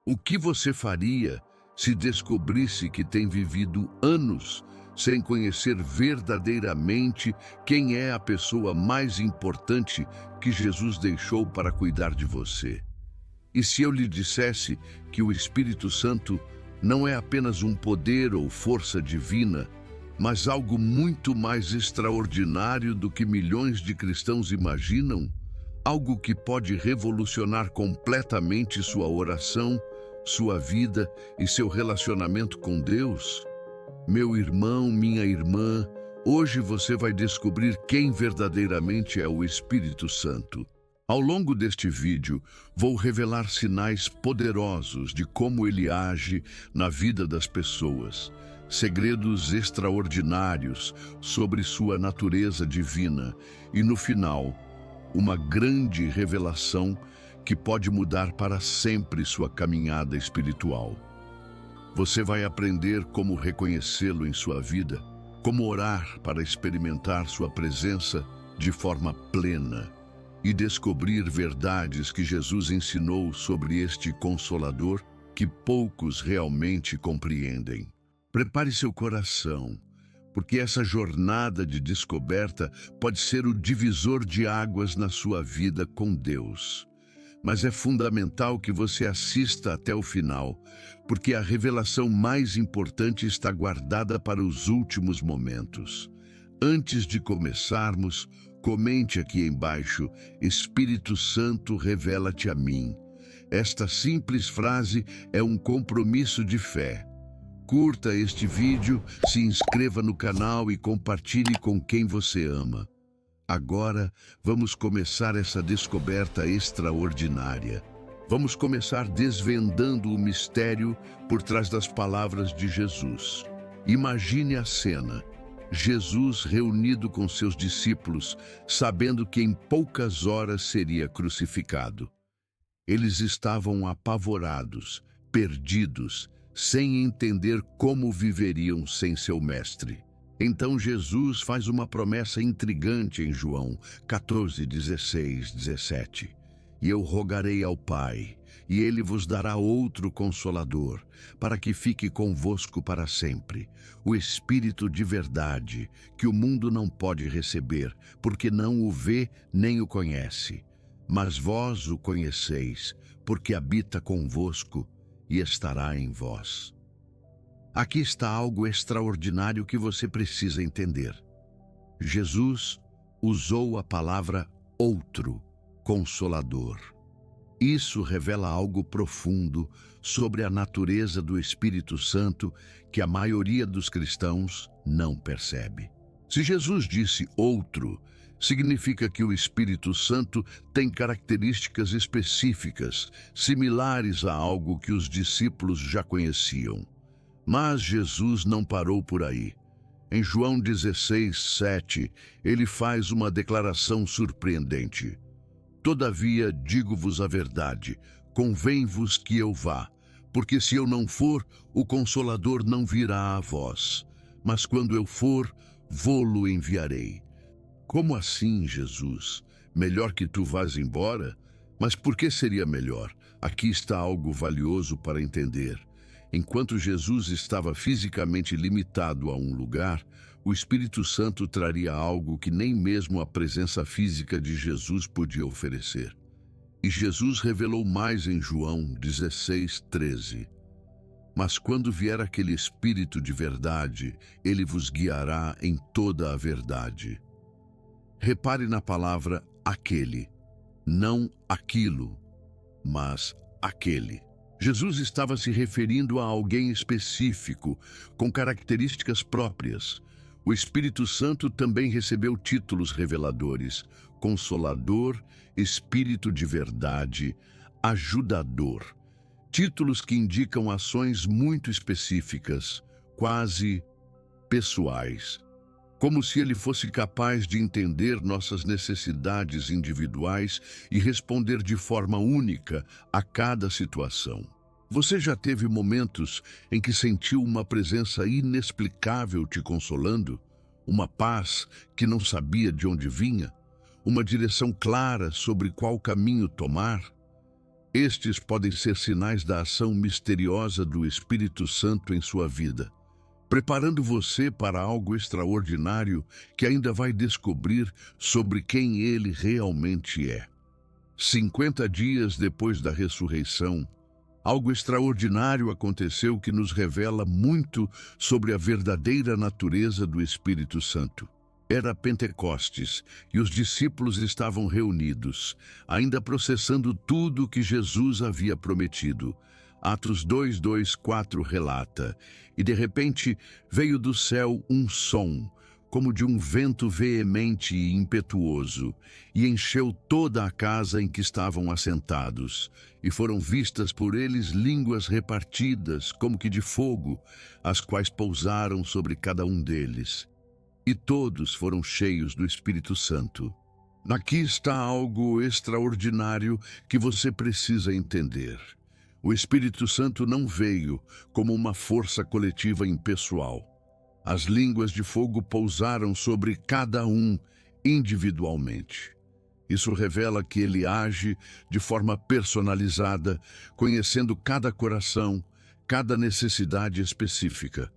O que você faria se descobrisse que tem vivido anos sem conhecer verdadeiramente quem é a pessoa mais importante que Jesus deixou para cuidar de você? E se eu lhe dissesse que o Espírito Santo não é apenas um poder ou força divina, mas algo muito mais extraordinário do que milhões de cristãos imaginam? Algo que pode revolucionar completamente sua oração, sua vida e seu relacionamento com Deus? Meu irmão, minha irmã, hoje você vai descobrir quem verdadeiramente é o Espírito Santo. Ao longo deste vídeo, vou revelar sinais poderosos de como ele age na vida das pessoas, segredos extraordinários sobre sua natureza divina e, no final, uma grande revelação que pode mudar para sempre sua caminhada espiritual. Você vai aprender como reconhecê-lo em sua vida, como orar para experimentar sua presença de forma plena e descobrir verdades que Jesus ensinou sobre este Consolador que poucos realmente compreendem. Prepare seu coração, porque essa jornada de descoberta pode ser o divisor de águas na sua vida com Deus. Mas é fundamental que você assista até o final, porque a revelação mais importante está guardada para os últimos momentos. Antes de começarmos, comente aqui embaixo: Espírito Santo, revela-te a mim. Esta simples frase é um compromisso de fé. Curta este vídeo, se inscreva no canal e compartilhe com quem você ama. Agora, vamos começar essa descoberta extraordinária. Vamos começar desvendando o mistério por trás das palavras de Jesus. Imagine a cena: Jesus reunido com seus discípulos, sabendo que em poucas horas seria crucificado. Eles estavam apavorados, perdidos, sem entender como viveriam sem seu mestre. Então Jesus faz uma promessa intrigante em João 14, 16, 17. E eu rogarei ao Pai, e ele vos dará outro Consolador, para que fique convosco para sempre, o Espírito de verdade, que o mundo não pode receber, porque não o vê nem o conhece. Mas vós o conheceis, porque habita convosco e estará em vós. Aqui está algo extraordinário que você precisa entender. Jesus usou a palavra outro, Consolador. Isso revela algo profundo sobre a natureza do Espírito Santo que a maioria dos cristãos não percebe. Se Jesus disse outro, significa que o Espírito Santo tem características específicas, similares a algo que os discípulos já conheciam. Mas Jesus não parou por aí. Em João 16, 7, ele faz uma declaração surpreendente. Todavia, digo-vos a verdade, convém-vos que eu vá, porque se eu não for, o Consolador não virá a vós. Mas quando eu for, vô-lo enviarei. Como assim, Jesus? Melhor que tu vás embora? Mas por que seria melhor? Aqui está algo valioso para entender. Enquanto Jesus estava fisicamente limitado a um lugar, o Espírito Santo traria algo que nem mesmo a presença física de Jesus podia oferecer. E Jesus revelou mais em João 16, 13. Mas quando vier aquele Espírito de verdade, ele vos guiará em toda a verdade. Repare na palavra aquele, não aquilo, mas aquele. Jesus estava se referindo a alguém específico, com características próprias. O Espírito Santo também recebeu títulos reveladores: Consolador, Espírito de Verdade, Ajudador. Títulos que indicam ações muito específicas, quase pessoais. Como se ele fosse capaz de entender nossas necessidades individuais e responder de forma única a cada situação. Você já teve momentos em que sentiu uma presença inexplicável te consolando? Uma paz que não sabia de onde vinha? Uma direção clara sobre qual caminho tomar? Estes podem ser sinais da ação misteriosa do Espírito Santo em sua vida, preparando você para algo extraordinário que ainda vai descobrir sobre quem ele realmente é. 50 dias depois da ressurreição, algo extraordinário aconteceu que nos revela muito sobre a verdadeira natureza do Espírito Santo. Era Pentecostes e os discípulos estavam reunidos, ainda processando tudo o que Jesus havia prometido. Atos 2:4 relata: "E de repente veio do céu um som, como de um vento veemente e impetuoso, e encheu toda a casa em que estavam assentados. E foram vistas por eles línguas repartidas, como que de fogo, as quais pousaram sobre cada um deles. E todos foram cheios do Espírito Santo." Aqui está algo extraordinário que você precisa entender. O Espírito Santo não veio como uma força coletiva impessoal. As línguas de fogo pousaram sobre cada um individualmente. Isso revela que ele age de forma personalizada, conhecendo cada coração, cada necessidade específica.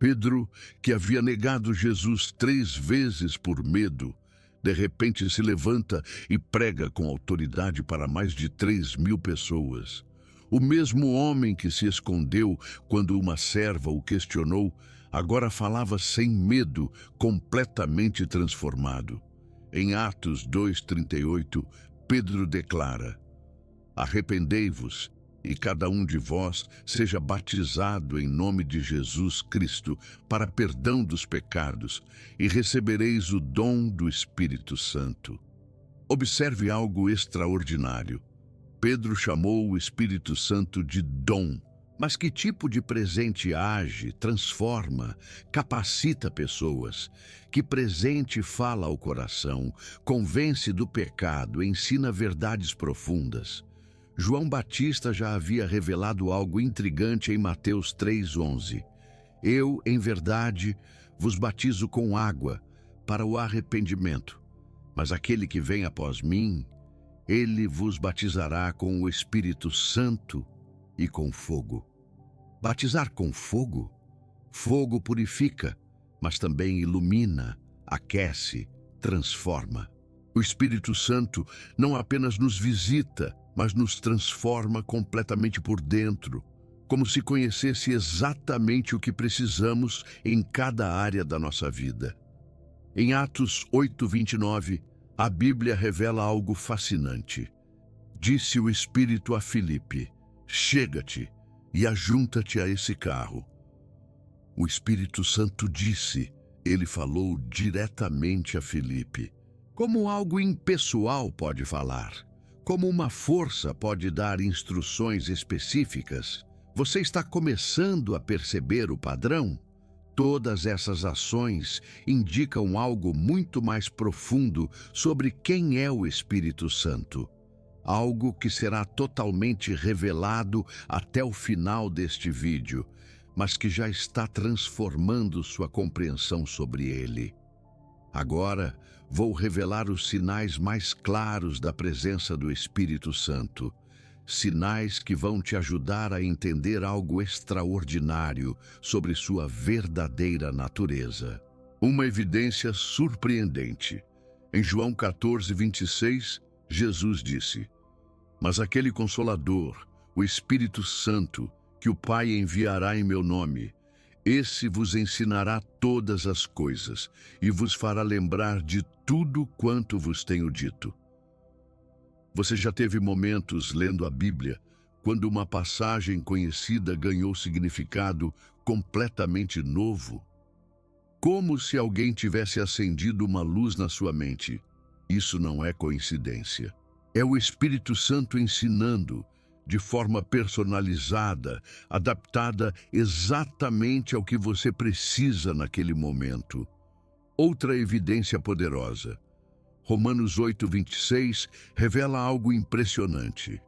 Pedro, que havia negado Jesus 3 vezes por medo, de repente se levanta e prega com autoridade para mais de 3.000 pessoas. O mesmo homem que se escondeu quando uma serva o questionou, agora falava sem medo, completamente transformado. Em Atos 2:38, Pedro declara: "Arrependei-vos, e cada um de vós seja batizado em nome de Jesus Cristo para perdão dos pecados, e recebereis o dom do Espírito Santo." Observe algo extraordinário. Pedro chamou o Espírito Santo de dom. Mas que tipo de presente age, transforma, capacita pessoas? Que presente fala ao coração, convence do pecado, ensina verdades profundas? João Batista já havia revelado algo intrigante em Mateus 3:11. "Eu, em verdade, vos batizo com água para o arrependimento, mas aquele que vem após mim, ele vos batizará com o Espírito Santo e com fogo." Batizar com fogo? Fogo purifica, mas também ilumina, aquece, transforma. O Espírito Santo não apenas nos visita, mas nos transforma completamente por dentro, como se conhecesse exatamente o que precisamos em cada área da nossa vida. Em Atos 8:29, a Bíblia revela algo fascinante. Disse o Espírito a Filipe: "Chega-te e ajunta-te a esse carro." O Espírito Santo disse, ele falou diretamente a Filipe. Como algo impessoal pode falar? Como uma força pode dar instruções específicas? Você está começando a perceber o padrão? Todas essas ações indicam algo muito mais profundo sobre quem é o Espírito Santo. Algo que será totalmente revelado até o final deste vídeo, mas que já está transformando sua compreensão sobre ele. Agora, vou revelar os sinais mais claros da presença do Espírito Santo. Sinais que vão te ajudar a entender algo extraordinário sobre sua verdadeira natureza. Uma evidência surpreendente. Em João 14:26, Jesus disse: "Mas aquele Consolador, o Espírito Santo, que o Pai enviará em meu nome, esse vos ensinará todas as coisas e vos fará lembrar de tudo quanto vos tenho dito." Você já teve momentos lendo a Bíblia quando uma passagem conhecida ganhou significado completamente novo? Como se alguém tivesse acendido uma luz na sua mente. Isso não é coincidência. É o Espírito Santo ensinando, de forma personalizada, adaptada exatamente ao que você precisa naquele momento. Outra evidência poderosa. Romanos 8:26 revela algo impressionante.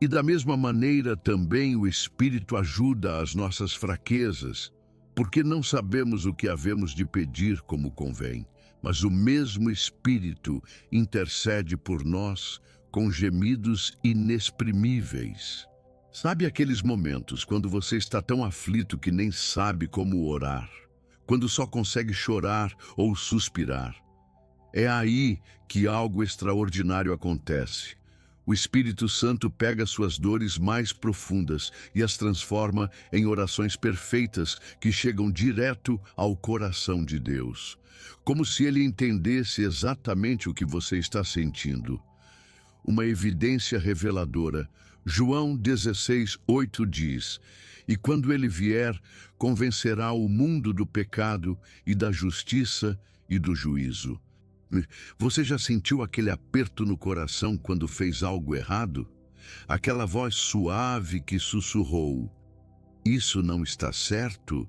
"E da mesma maneira também o Espírito ajuda as nossas fraquezas, porque não sabemos o que havemos de pedir como convém, mas o mesmo Espírito intercede por nós com gemidos inexprimíveis. Sabe aqueles momentos quando você está tão aflito que nem sabe como orar? Quando só consegue chorar ou suspirar? É aí que algo extraordinário acontece. O Espírito Santo pega suas dores mais profundas e as transforma em orações perfeitas que chegam direto ao coração de Deus. Como se ele entendesse exatamente o que você está sentindo. Uma evidência reveladora. João 16:8 diz: "E quando ele vier, convencerá o mundo do pecado e da justiça e do juízo." Você já sentiu aquele aperto no coração quando fez algo errado? Aquela voz suave que sussurrou: "Isso não está certo?"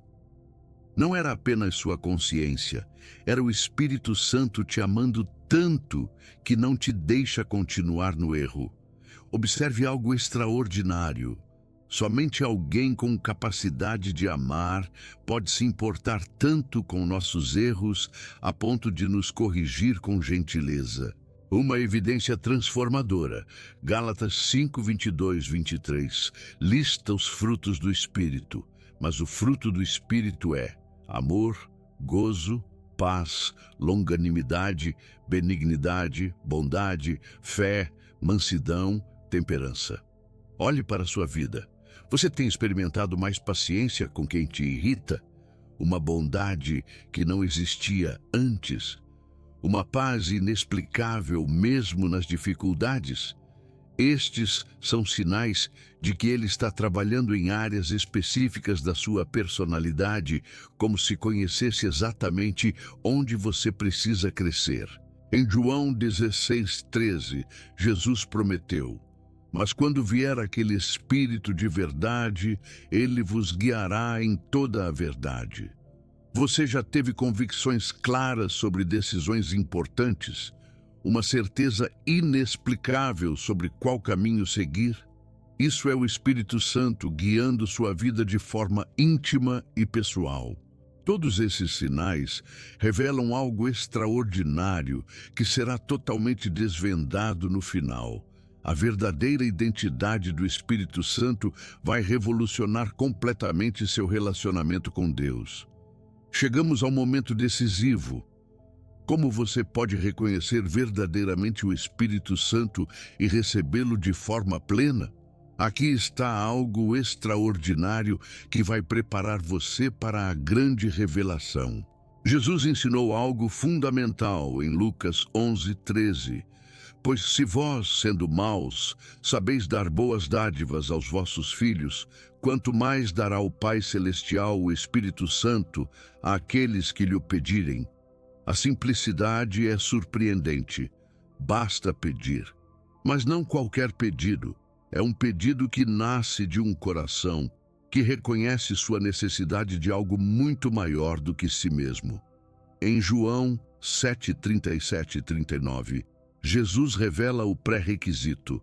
Não era apenas sua consciência, era o Espírito Santo te amando tanto que não te deixa continuar no erro. Observe algo extraordinário. Somente alguém com capacidade de amar pode se importar tanto com nossos erros a ponto de nos corrigir com gentileza. Uma evidência transformadora. Gálatas 5:22-23 lista os frutos do Espírito, mas o fruto do Espírito é amor, gozo, paz, longanimidade, benignidade, bondade, fé, mansidão, temperança. Olhe para a sua vida. Você tem experimentado mais paciência com quem te irrita? Uma bondade que não existia antes? Uma paz inexplicável mesmo nas dificuldades? Estes são sinais de que ele está trabalhando em áreas específicas da sua personalidade, como se conhecesse exatamente onde você precisa crescer. Em João 16:13, Jesus prometeu: "Mas quando vier aquele Espírito de verdade, ele vos guiará em toda a verdade." Você já teve convicções claras sobre decisões importantes? Uma certeza inexplicável sobre qual caminho seguir? Isso é o Espírito Santo guiando sua vida de forma íntima e pessoal. Todos esses sinais revelam algo extraordinário que será totalmente desvendado no final. A verdadeira identidade do Espírito Santo vai revolucionar completamente seu relacionamento com Deus. Chegamos ao momento decisivo. Como você pode reconhecer verdadeiramente o Espírito Santo e recebê-lo de forma plena? Aqui está algo extraordinário que vai preparar você para a grande revelação. Jesus ensinou algo fundamental em Lucas 11:13. "Pois se vós, sendo maus, sabeis dar boas dádivas aos vossos filhos, quanto mais dará o Pai Celestial o Espírito Santo àqueles que lhe o pedirem." A simplicidade é surpreendente. Basta pedir. Mas não qualquer pedido. É um pedido que nasce de um coração que reconhece sua necessidade de algo muito maior do que si mesmo. Em João 7:37 e 39, Jesus revela o pré-requisito: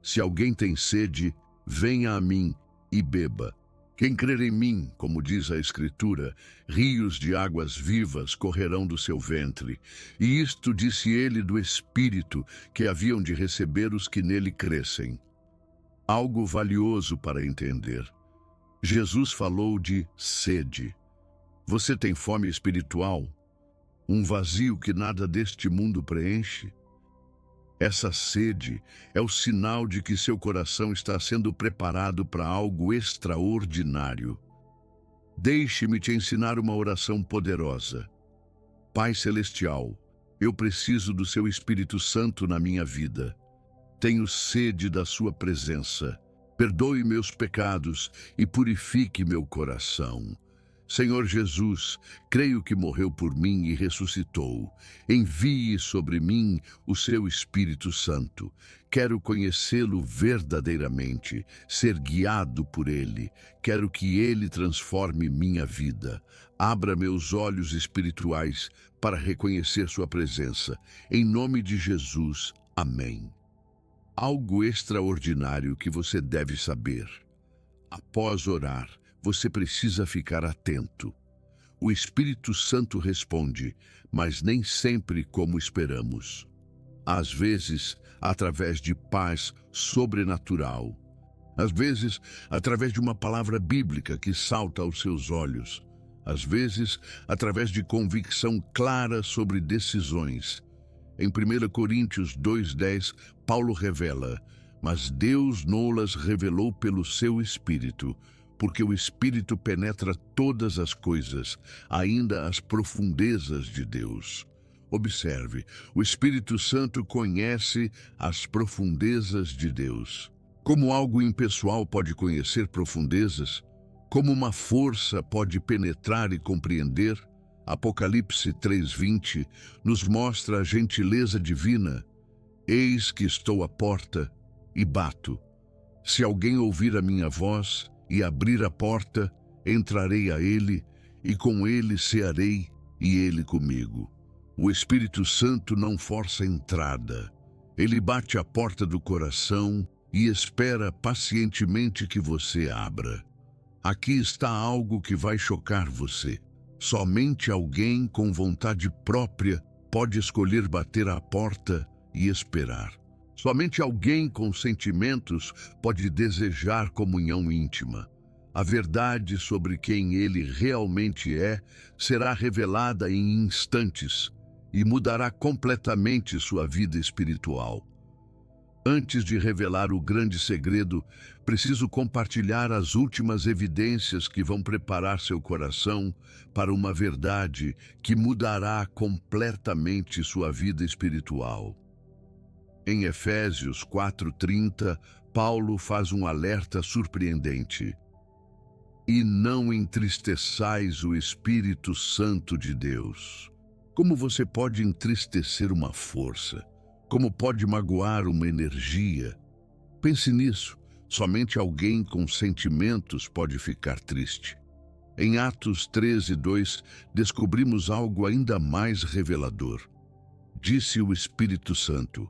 "Se alguém tem sede, venha a mim e beba. Quem crer em mim, como diz a Escritura, rios de águas vivas correrão do seu ventre." E isto disse ele do Espírito que haviam de receber os que nele crescem. Algo valioso para entender. Jesus falou de sede. Você tem fome espiritual? Um vazio que nada deste mundo preenche? Essa sede é o sinal de que seu coração está sendo preparado para algo extraordinário. Deixe-me te ensinar uma oração poderosa. Pai Celestial, eu preciso do seu Espírito Santo na minha vida. Tenho sede da sua presença. Perdoe meus pecados e purifique meu coração. Senhor Jesus, creio que morreu por mim e ressuscitou. Envie sobre mim o seu Espírito Santo. Quero conhecê-lo verdadeiramente, ser guiado por ele. Quero que ele transforme minha vida. Abra meus olhos espirituais para reconhecer sua presença. Em nome de Jesus, amém. Algo extraordinário que você deve saber. Após orar, você precisa ficar atento. O Espírito Santo responde, mas nem sempre como esperamos. às vezes através de paz sobrenatural, às vezes através de uma palavra bíblica que salta aos seus olhos, às vezes através de convicção clara sobre decisões. Em 1 Coríntios 2:10, Paulo revela: mas Deus nos revelou pelo seu Espírito, porque o Espírito penetra todas as coisas, ainda as profundezas de Deus. Observe, o Espírito Santo conhece as profundezas de Deus. Como algo impessoal pode conhecer profundezas? Como uma força pode penetrar e compreender? Apocalipse 3:20 nos mostra a gentileza divina. Eis que estou à porta e bato. Se alguém ouvir a minha voz e abrir a porta, entrarei a ele, e com ele cearei, e ele comigo. O Espírito Santo não força a entrada. Ele bate à porta do coração e espera pacientemente que você abra. Aqui está algo que vai chocar você. Somente alguém com vontade própria pode escolher bater à porta e esperar. Somente alguém com sentimentos pode desejar comunhão íntima. A verdade sobre quem ele realmente é será revelada em instantes e mudará completamente sua vida espiritual. Antes de revelar o grande segredo, preciso compartilhar as últimas evidências que vão preparar seu coração para uma verdade que mudará completamente sua vida espiritual. Em Efésios 4:30, Paulo faz um alerta surpreendente. E não entristeçais o Espírito Santo de Deus. Como você pode entristecer uma força? Como pode magoar uma energia? Pense nisso. Somente alguém com sentimentos pode ficar triste. Em Atos 13:2, descobrimos algo ainda mais revelador. Disse o Espírito Santo: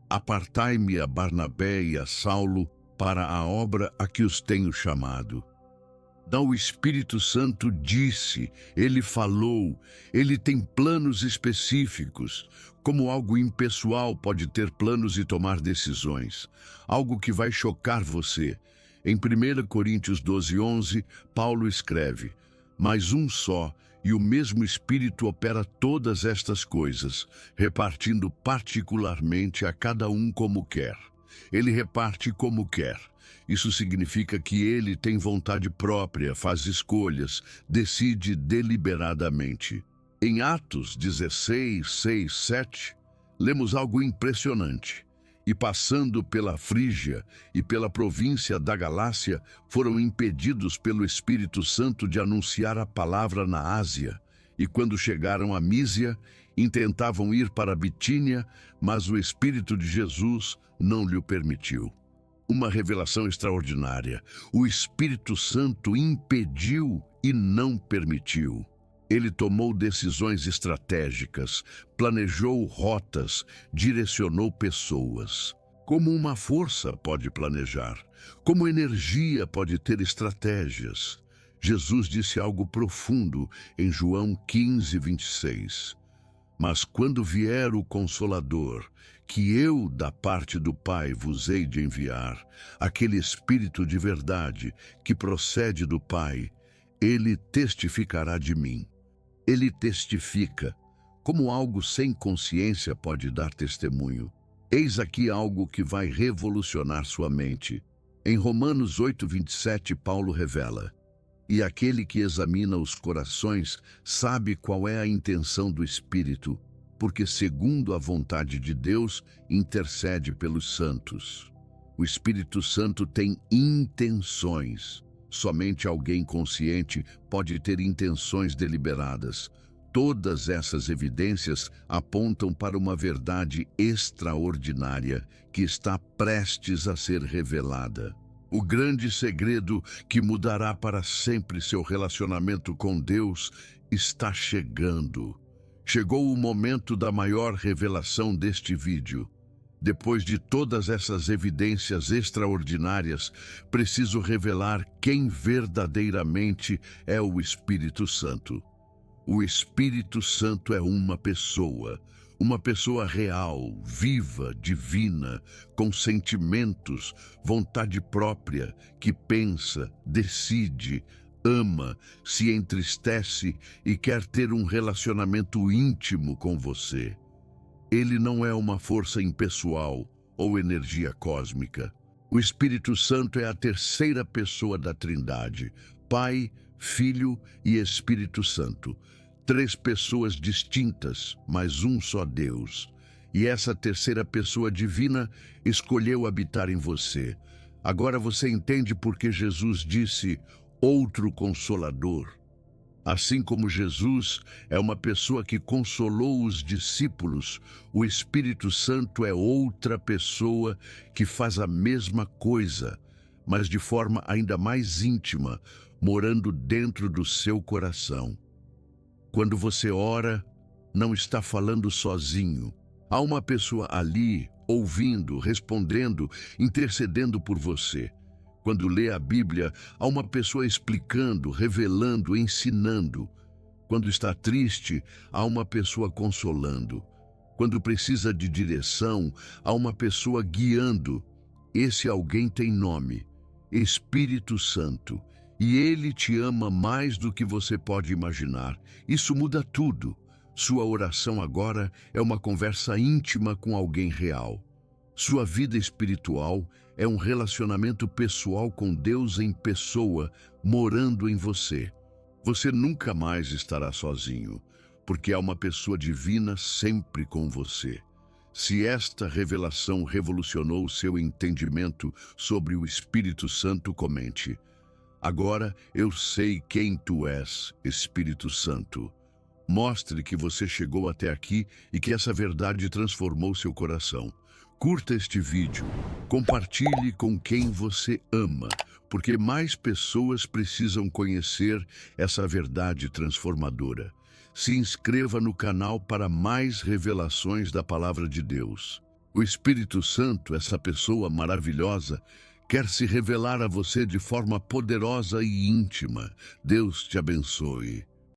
apartai-me a Barnabé e a Saulo para a obra a que os tenho chamado. Não, o Espírito Santo disse, ele falou, ele tem planos específicos. Como algo impessoal pode ter planos e tomar decisões. Algo que vai chocar você. Em 1 Coríntios 12:11, Paulo escreve: mas um só e o mesmo Espírito opera todas estas coisas, repartindo particularmente a cada um como quer. Ele reparte como quer. Isso significa que ele tem vontade própria, faz escolhas, decide deliberadamente. Em Atos 16:6-7, lemos algo impressionante. E passando pela Frígia e pela província da Galácia, foram impedidos pelo Espírito Santo de anunciar a palavra na Ásia. E quando chegaram a Mísia, intentavam ir para Bitínia, mas o Espírito de Jesus não lhe permitiu. Uma revelação extraordinária. O Espírito Santo impediu e não permitiu. Ele tomou decisões estratégicas, planejou rotas, direcionou pessoas. Como uma força pode planejar, como energia pode ter estratégias. Jesus disse algo profundo em João 15:26. Mas quando vier o Consolador, que eu, da parte do Pai, vos hei de enviar, aquele Espírito de verdade que procede do Pai, ele testificará de mim. Ele testifica. Como algo sem consciência pode dar testemunho? Eis aqui algo que vai revolucionar sua mente. Em Romanos 8:27, Paulo revela: e aquele que examina os corações sabe qual é a intenção do Espírito, porque segundo a vontade de Deus intercede pelos santos. O Espírito Santo tem intenções. Somente alguém consciente pode ter intenções deliberadas. Todas essas evidências apontam para uma verdade extraordinária que está prestes a ser revelada. O grande segredo que mudará para sempre seu relacionamento com Deus está chegando. Chegou o momento da maior revelação deste vídeo. Depois de todas essas evidências extraordinárias, preciso revelar quem verdadeiramente é o Espírito Santo. O Espírito Santo é uma pessoa. Uma pessoa real, viva, divina, com sentimentos, vontade própria, que pensa, decide, ama, se entristece e quer ter um relacionamento íntimo com você. Ele não é uma força impessoal ou energia cósmica. O Espírito Santo é a terceira pessoa da Trindade, Pai, Filho e Espírito Santo. Três pessoas distintas, mas um só Deus. E essa terceira pessoa divina escolheu habitar em você. Agora você entende por que Jesus disse outro Consolador. Assim como Jesus é uma pessoa que consolou os discípulos, o Espírito Santo é outra pessoa que faz a mesma coisa, mas de forma ainda mais íntima, morando dentro do seu coração. Quando você ora, não está falando sozinho. Há uma pessoa ali, ouvindo, respondendo, intercedendo por você. Quando lê a Bíblia, há uma pessoa explicando, revelando, ensinando. Quando está triste, há uma pessoa consolando. Quando precisa de direção, há uma pessoa guiando. Esse alguém tem nome: Espírito Santo. E ele te ama mais do que você pode imaginar. Isso muda tudo. Sua oração agora é uma conversa íntima com alguém real. Sua vida espiritual é um relacionamento pessoal com Deus em pessoa, morando em você. Você nunca mais estará sozinho, porque há uma pessoa divina sempre com você. Se esta revelação revolucionou seu entendimento sobre o Espírito Santo, comente: agora eu sei quem tu és, Espírito Santo. Mostre que você chegou até aqui e que essa verdade transformou seu coração. Curta este vídeo, compartilhe com quem você ama, porque mais pessoas precisam conhecer essa verdade transformadora. Se inscreva no canal para mais revelações da Palavra de Deus. O Espírito Santo, essa pessoa maravilhosa, quer se revelar a você de forma poderosa e íntima. Deus te abençoe.